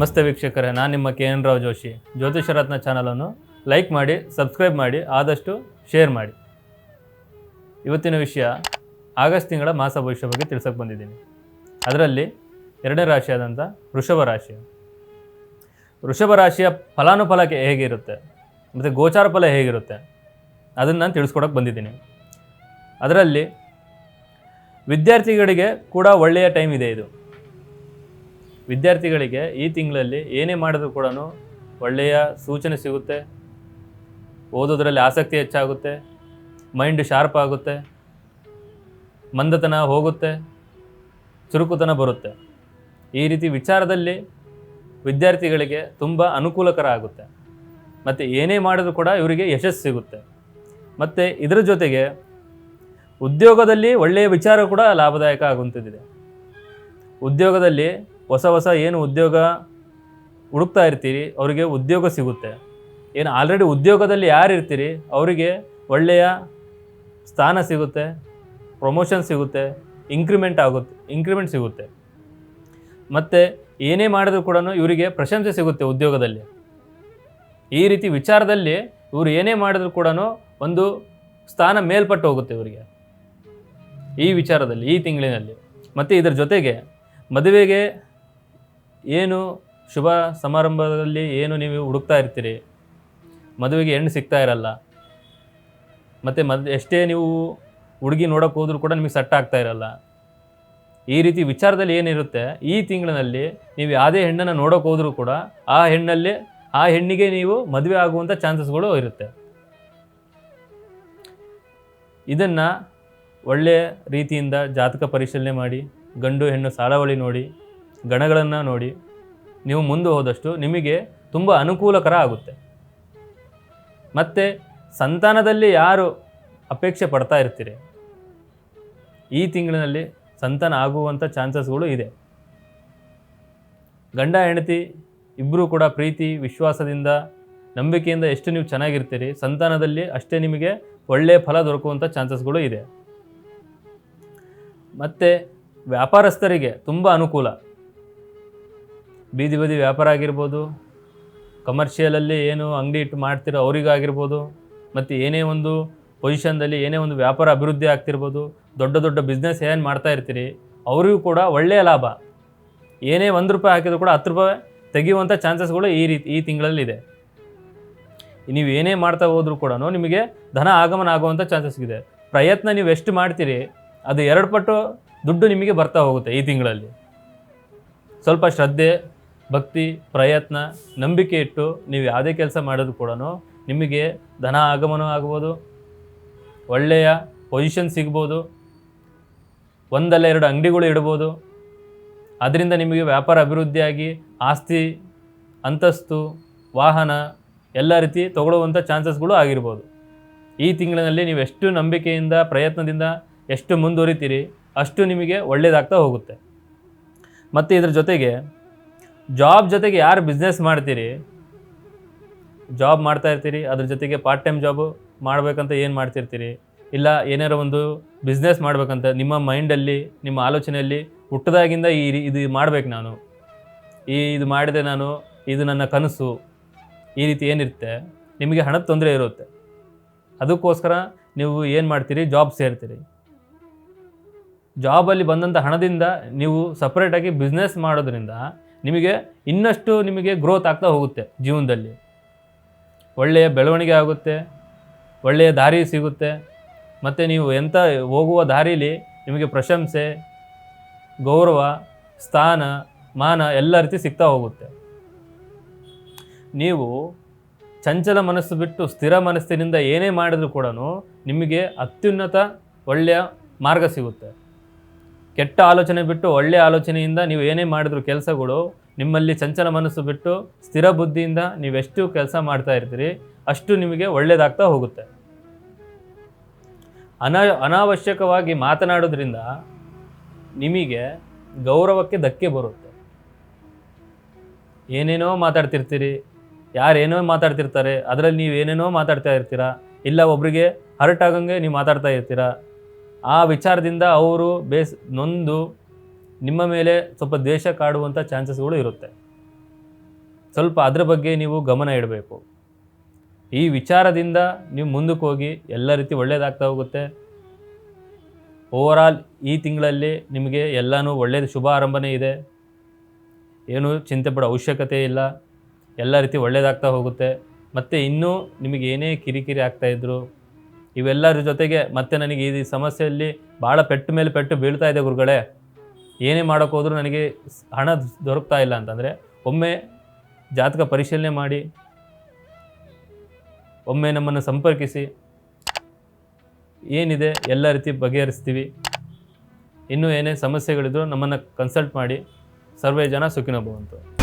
ನಮಸ್ತೆ ವೀಕ್ಷಕರೇ, ನಾನು ನಿಮ್ಮ KN ರಾವ್ ಜೋಶಿ. ಜ್ಯೋತಿಷ ರತ್ನ ಚಾನಲನ್ನು ಲೈಕ್ ಮಾಡಿ, ಸಬ್ಸ್ಕ್ರೈಬ್ ಮಾಡಿ, ಆದಷ್ಟು ಶೇರ್ ಮಾಡಿ. ಇವತ್ತಿನ ವಿಷಯ ಆಗಸ್ಟ್ ತಿಂಗಳ ಮಾಸ ಭವಿಷ್ಯ ಬಗ್ಗೆ ತಿಳಿಸೋಕೆ ಬಂದಿದ್ದೀನಿ. ಅದರಲ್ಲಿ ಎರಡನೇ ರಾಶಿಯಾದಂಥ ವೃಷಭ ರಾಶಿ. ವೃಷಭ ರಾಶಿಯ ಫಲಾನುಫಲಕ್ಕೆ ಹೇಗಿರುತ್ತೆ ಮತ್ತು ಗೋಚಾರ ಫಲ ಹೇಗಿರುತ್ತೆ ಅದನ್ನು ನಾನು ತಿಳಿಸ್ಕೊಡೋಕೆ ಬಂದಿದ್ದೀನಿ. ಅದರಲ್ಲಿ ವಿದ್ಯಾರ್ಥಿಗಳಿಗೆ ಕೂಡ ಒಳ್ಳೆಯ ಟೈಮ್ ಇದೆ. ಇದು ವಿದ್ಯಾರ್ಥಿಗಳಿಗೆ ಈ ತಿಂಗಳಲ್ಲಿ ಏನೇ ಮಾಡಿದ್ರೂ ಕೂಡ ಒಳ್ಳೆಯ ಸೂಚನೆ ಸಿಗುತ್ತೆ. ಓದೋದ್ರಲ್ಲಿ ಆಸಕ್ತಿ ಹೆಚ್ಚಾಗುತ್ತೆ, ಮೈಂಡ್ ಶಾರ್ಪ್ ಆಗುತ್ತೆ, ಮಂದತನ ಹೋಗುತ್ತೆ, ಚುರುಕುತನ ಬರುತ್ತೆ. ಈ ರೀತಿ ವಿಚಾರದಲ್ಲಿ ವಿದ್ಯಾರ್ಥಿಗಳಿಗೆ ತುಂಬ ಅನುಕೂಲಕರ ಆಗುತ್ತೆ ಮತ್ತು ಏನೇ ಮಾಡಿದ್ರೂ ಕೂಡ ಇವರಿಗೆ ಯಶಸ್ಸು ಸಿಗುತ್ತೆ. ಮತ್ತು ಇದರ ಜೊತೆಗೆ ಉದ್ಯೋಗದಲ್ಲಿ ಒಳ್ಳೆಯ ವಿಚಾರ ಕೂಡ ಲಾಭದಾಯಕ ಆಗುವಂಥದ್ದಿದೆ. ಉದ್ಯೋಗದಲ್ಲಿ ಹೊಸ ಏನು ಉದ್ಯೋಗ ಹುಡುಕ್ತಾ ಇರ್ತೀರಿ ಅವರಿಗೆ ಉದ್ಯೋಗ ಸಿಗುತ್ತೆ. ಏನು ಆಲ್ರೆಡಿ ಉದ್ಯೋಗದಲ್ಲಿ ಯಾರು ಇರ್ತೀರಿ ಅವರಿಗೆ ಒಳ್ಳೆಯ ಸ್ಥಾನ ಸಿಗುತ್ತೆ, ಪ್ರಮೋಷನ್ ಸಿಗುತ್ತೆ, ಇಂಕ್ರಿಮೆಂಟ್ ಸಿಗುತ್ತೆ. ಮತ್ತು ಏನೇ ಮಾಡಿದ್ರೂ ಕೂಡ ಇವರಿಗೆ ಪ್ರಶಂಸೆ ಸಿಗುತ್ತೆ ಉದ್ಯೋಗದಲ್ಲಿ. ಈ ರೀತಿ ವಿಚಾರದಲ್ಲಿ ಇವರು ಏನೇ ಮಾಡಿದ್ರೂ ಕೂಡ ಒಂದು ಸ್ಥಾನ ಮೇಲ್ಪಟ್ಟು ಹೋಗುತ್ತೆ ಇವರಿಗೆ ಈ ವಿಚಾರದಲ್ಲಿ, ಈ ತಿಂಗಳಿನಲ್ಲಿ. ಮತ್ತು ಇದರ ಜೊತೆಗೆ ಮದುವೆಗೆ ಏನು ಶುಭ ಸಮಾರಂಭದಲ್ಲಿ ಏನು ನೀವು ಹುಡುಕ್ತಾ ಇರ್ತೀರಿ, ಮದುವೆಗೆ ಹೆಣ್ಣು ಸಿಗ್ತಾ ಇರಲ್ಲ, ಮತ್ತು ಎಷ್ಟೇ ನೀವು ಹುಡುಗಿ ನೋಡೋಕೆ ಹೋದ್ರೂ ಕೂಡ ನಿಮಗೆ ಸೆಟ್ ಆಗ್ತಾ ಇರಲ್ಲ. ಈ ರೀತಿ ವಿಚಾರದಲ್ಲಿ ಏನಿರುತ್ತೆ, ಈ ತಿಂಗಳಿನಲ್ಲಿ ನೀವು ಯಾವುದೇ ಹೆಣ್ಣನ್ನು ನೋಡೋಕೆ ಹೋದ್ರೂ ಕೂಡ ಆ ಹೆಣ್ಣಿಗೆ ನೀವು ಮದುವೆ ಆಗುವಂಥ ಚಾನ್ಸಸ್ಗಳು ಇರುತ್ತೆ. ಇದನ್ನು ಒಳ್ಳೆಯ ರೀತಿಯಿಂದ ಜಾತಕ ಪರಿಶೀಲನೆ ಮಾಡಿ, ಗಂಡು ಹೆಣ್ಣು ಸಾಲಾವಳಿ ನೋಡಿ, ಗಣಗಳನ್ನು ನೋಡಿ ನೀವು ಮುಂದೆ ಹೋದಷ್ಟು ನಿಮಗೆ ತುಂಬ ಅನುಕೂಲಕರ ಆಗುತ್ತೆ. ಮತ್ತು ಸಂತಾನದಲ್ಲಿ ಯಾರು ಅಪೇಕ್ಷೆ ಪಡ್ತಾ ಇರ್ತೀರಿ ಈ ತಿಂಗಳಿನಲ್ಲಿ ಸಂತಾನ ಆಗುವಂಥ ಚಾನ್ಸಸ್ಗಳು ಇದೆ. ಗಂಡ ಹೆಂಡತಿ ಇಬ್ಬರೂ ಕೂಡ ಪ್ರೀತಿ ವಿಶ್ವಾಸದಿಂದ ನಂಬಿಕೆಯಿಂದ ಎಷ್ಟು ನೀವು ಚೆನ್ನಾಗಿರ್ತೀರಿ, ಸಂತಾನದಲ್ಲಿ ಅಷ್ಟೇ ನಿಮಗೆ ಒಳ್ಳೆಯ ಫಲ ದೊರಕುವಂಥ ಚಾನ್ಸಸ್ಗಳು ಇದೆ. ಮತ್ತು ವ್ಯಾಪಾರಸ್ಥರಿಗೆ ತುಂಬ ಅನುಕೂಲ. ಬೀದಿ ಬದಿ ವ್ಯಾಪಾರ ಆಗಿರ್ಬೋದು, ಕಮರ್ಷಿಯಲಲ್ಲಿ ಏನು ಅಂಗಡಿ ಇಟ್ಟು ಮಾಡ್ತಿರೋ ಅವರಿಗಾಗಿರ್ಬೋದು, ಮತ್ತು ಏನೇ ಒಂದು ಪೊಸಿಷನ್ದಲ್ಲಿ ಏನೇ ಒಂದು ವ್ಯಾಪಾರ ಅಭಿವೃದ್ಧಿ ಆಗ್ತಿರ್ಬೋದು, ದೊಡ್ಡ ದೊಡ್ಡ ಬಿಸ್ನೆಸ್ ಏನು ಮಾಡ್ತಾ ಇರ್ತೀರಿ ಅವರಿಗೂ ಕೂಡ ಒಳ್ಳೆಯ ಲಾಭ. ಏನೇ ₹1 ಹಾಕಿದ್ರು ಕೂಡ ₹10 ತೆಗೆಯುವಂಥ ಚಾನ್ಸಸ್ಗಳು ಈ ತಿಂಗಳಲ್ಲಿದೆ. ನೀವು ಏನೇ ಮಾಡ್ತಾ ಹೋದ್ರೂ ಕೂಡ ನಿಮಗೆ ಧನ ಆಗಮನ ಆಗುವಂಥ ಚಾನ್ಸಸ್ ಇದೆ. ಪ್ರಯತ್ನ ನೀವು ಎಷ್ಟು ಮಾಡ್ತೀರಿ ಅದು 2 ಪಟ್ಟು ದುಡ್ಡು ನಿಮಗೆ ಬರ್ತಾ ಹೋಗುತ್ತೆ ಈ ತಿಂಗಳಲ್ಲಿ. ಸ್ವಲ್ಪ ಶ್ರದ್ಧೆ, ಭಕ್ತಿ, ಪ್ರಯತ್ನ, ನಂಬಿಕೆ ಇಟ್ಟು ನೀವು ಯಾವುದೇ ಕೆಲಸ ಮಾಡೋದು ಕೂಡ ನಿಮಗೆ ಧನ ಆಗಮನ ಆಗ್ಬೋದು, ಒಳ್ಳೆಯ ಪೊಸಿಷನ್ ಸಿಗ್ಬೋದು, 1 ಅಲ್ಲ 2 ಅಂಗಡಿಗಳು ಇಡ್ಬೋದು. ಅದರಿಂದ ನಿಮಗೆ ವ್ಯಾಪಾರ ಅಭಿವೃದ್ಧಿಯಾಗಿ ಆಸ್ತಿ, ಅಂತಸ್ತು, ವಾಹನ ಎಲ್ಲ ರೀತಿ ತಗೊಳ್ಳುವಂಥ ಚಾನ್ಸಸ್ಗಳು ಆಗಿರ್ಬೋದು. ಈ ತಿಂಗಳಿನಲ್ಲಿ ನೀವು ಎಷ್ಟು ನಂಬಿಕೆಯಿಂದ ಪ್ರಯತ್ನದಿಂದ ಎಷ್ಟು ಮುಂದುವರಿತೀರಿ ಅಷ್ಟು ನಿಮಗೆ ಒಳ್ಳೆಯದಾಗ್ತಾ ಹೋಗುತ್ತೆ. ಮತ್ತು ಇದ್ರ ಜೊತೆಗೆ ಜಾಬ್ ಜೊತೆಗೆ ಯಾರು ಬಿಸ್ನೆಸ್ ಮಾಡ್ತೀರಿ, ಜಾಬ್ ಮಾಡ್ತಾ ಇರ್ತೀರಿ, ಅದ್ರ ಜೊತೆಗೆ ಪಾರ್ಟ್ ಟೈಮ್ ಜಾಬು ಮಾಡಬೇಕಂತ ಏನು ಮಾಡ್ತಿರ್ತೀರಿ, ಇಲ್ಲ ಏನಾರು ಒಂದು ಬಿಸ್ನೆಸ್ ಮಾಡಬೇಕಂತ ನಿಮ್ಮ ಮೈಂಡಲ್ಲಿ ನಿಮ್ಮ ಆಲೋಚನೆಯಲ್ಲಿ ಹುಟ್ಟದಾಗಿಂದ ಇದು ಮಾಡಬೇಕು ನಾನು, ಇದು ಮಾಡಿದೆ ನಾನು, ಇದು ನನ್ನ ಕನಸು, ಈ ರೀತಿ ಏನಿರುತ್ತೆ ನಿಮಗೆ ಹಣದ ತೊಂದರೆ ಇರುತ್ತೆ. ಅದಕ್ಕೋಸ್ಕರ ನೀವು ಏನು ಮಾಡ್ತೀರಿ, ಜಾಬ್ ಸೇರ್ತೀರಿ. ಜಾಬಲ್ಲಿ ಬಂದಂಥ ಹಣದಿಂದ ನೀವು ಸಪ್ರೇಟಾಗಿ ಬಿಸ್ನೆಸ್ ಮಾಡೋದ್ರಿಂದ ನಿಮಗೆ ಇನ್ನಷ್ಟು ನಿಮಗೆ ಗ್ರೋತ್ ಆಗ್ತಾ ಹೋಗುತ್ತೆ. ಜೀವನದಲ್ಲಿ ಒಳ್ಳೆಯ ಬೆಳವಣಿಗೆ ಆಗುತ್ತೆ, ಒಳ್ಳೆಯ ದಾರಿ ಸಿಗುತ್ತೆ. ಮತ್ತು ನೀವು ಹೋಗುವ ದಾರಿಲಿ ನಿಮಗೆ ಪ್ರಶಂಸೆ, ಗೌರವ, ಸ್ಥಾನ, ಮಾನ ಎಲ್ಲ ರೀತಿ ಸಿಗ್ತಾ ಹೋಗುತ್ತೆ. ನೀವು ಚಂಚಲ ಮನಸ್ಸು ಬಿಟ್ಟು ಸ್ಥಿರ ಮನಸ್ಸಿನಿಂದ ಏನೇ ಮಾಡಿದ್ರೂ ಕೂಡ ನಿಮಗೆ ಅತ್ಯುನ್ನತ ಒಳ್ಳೆಯ ಮಾರ್ಗ ಸಿಗುತ್ತೆ. ಕೆಟ್ಟ ಆಲೋಚನೆ ಬಿಟ್ಟು ಒಳ್ಳೆಯ ಆಲೋಚನೆಯಿಂದ ನೀವು ಏನೇ ಮಾಡಿದ್ರು ಕೆಲಸಗಳು, ನಿಮ್ಮಲ್ಲಿ ಚಂಚಲ ಮನಸ್ಸು ಬಿಟ್ಟು ಸ್ಥಿರ ಬುದ್ಧಿಯಿಂದ ನೀವೆಷ್ಟು ಕೆಲಸ ಮಾಡ್ತಾ ಇರ್ತೀರಿ ಅಷ್ಟು ನಿಮಗೆ ಒಳ್ಳೆಯದಾಗ್ತಾ ಹೋಗುತ್ತೆ. ಅನಾವಶ್ಯಕವಾಗಿ ಮಾತನಾಡೋದ್ರಿಂದ ನಿಮಗೆ ಗೌರವಕ್ಕೆ ಧಕ್ಕೆ ಬರುತ್ತೆ. ಏನೇನೋ ಮಾತಾಡ್ತಿರ್ತೀರಿ, ಯಾರೇನೋ ಮಾತಾಡ್ತಿರ್ತಾರೆ, ಅದರಲ್ಲಿ ನೀವು ಏನೇನೋ ಮಾತಾಡ್ತಾ ಇರ್ತೀರ, ಇಲ್ಲ ಒಬ್ರಿಗೆ ಹರ್ಟ್ ಆಗಂಗೆ ನೀವು ಮಾತಾಡ್ತಾ ಇರ್ತೀರ. ಆ ವಿಚಾರದಿಂದ ಅವರು ನೊಂದು ನಿಮ್ಮ ಮೇಲೆ ಸ್ವಲ್ಪ ದ್ವೇಷ ಕಾಡುವಂಥ ಚಾನ್ಸಸ್ಗಳು ಇರುತ್ತೆ. ಸ್ವಲ್ಪ ಅದರ ಬಗ್ಗೆ ನೀವು ಗಮನ ಇಡಬೇಕು. ಈ ವಿಚಾರದಿಂದ ನೀವು ಮುಂದಕ್ಕೆ ಹೋಗಿ ಎಲ್ಲ ರೀತಿ ಒಳ್ಳೆಯದಾಗ್ತಾ ಹೋಗುತ್ತೆ. ಓವರಾಲ್ ಈ ತಿಂಗಳಲ್ಲಿ ನಿಮಗೆ ಎಲ್ಲನೂ ಒಳ್ಳೆಯದು, ಶುಭ ಆರಂಭನೇ ಇದೆ. ಏನೂ ಚಿಂತೆ ಪಡೋ ಅವಶ್ಯಕತೆ ಇಲ್ಲ. ಎಲ್ಲ ರೀತಿ ಒಳ್ಳೆಯದಾಗ್ತಾ ಹೋಗುತ್ತೆ. ಮತ್ತು ಇನ್ನೂ ನಿಮಗೆ ಏನೇ ಕಿರಿಕಿರಿ ಆಗ್ತಾಯಿದ್ರು ಇವೆಲ್ಲರ ಜೊತೆಗೆ ಮತ್ತೆ ನನಗೆ ಈ ಸಮಸ್ಯೆಯಲ್ಲಿ ಭಾಳ ಪೆಟ್ಟು ಮೇಲೆ ಪೆಟ್ಟು ಬೀಳ್ತಾ ಇದೆ ಗುರುಗಳೇ, ಏನೇ ಮಾಡೋಕ್ಕೋದ್ರೂ ನನಗೆ ಹಣ ದೊರಕ್ತಾ ಇಲ್ಲ ಅಂತಂದರೆ ಒಮ್ಮೆ ಜಾತಕ ಪರಿಶೀಲನೆ ಮಾಡಿ, ಒಮ್ಮೆ ನಮ್ಮನ್ನು ಸಂಪರ್ಕಿಸಿ, ಏನಿದೆ ಎಲ್ಲ ರೀತಿ ಬಗೆಹರಿಸ್ತೀವಿ. ಇನ್ನೂ ಏನೇ ಸಮಸ್ಯೆಗಳಿದ್ರು ನಮ್ಮನ್ನು ಕನ್ಸಲ್ಟ್ ಮಾಡಿ. ಸರ್ವೇ ಜನ ಸುಖಿನೋ ಭವಂತು.